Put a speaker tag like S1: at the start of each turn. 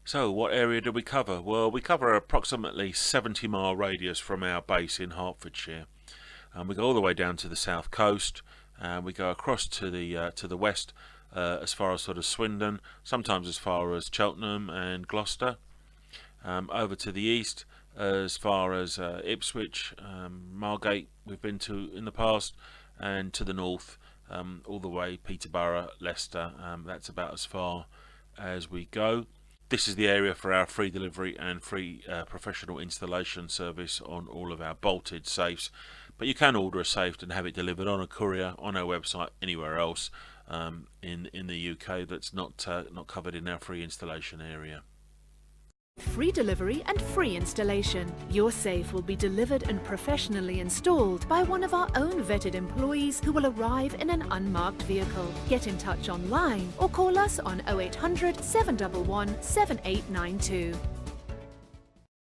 S1: So, what area do we cover? Well, we cover approximately 70-mile radius from our base in Hertfordshire. We go all the way down to the south coast, and we go across to the west as far as sort of Swindon, sometimes as far as Cheltenham and Gloucester. Over to the east as far as Ipswich, Margate we've been to in the past, and to the north all the way Peterborough, Leicester. That's about as far as we go. This is the area for our free delivery and free professional installation service on all of our bolted safes. But you can order a safe and have it delivered on a courier on our website anywhere else in the UK that's not covered in our free installation area.
S2: Free delivery and free installation. Your safe will be delivered and professionally installed by one of our own vetted employees who will arrive in an unmarked vehicle. Get in touch online or call us on 0800 711 7892.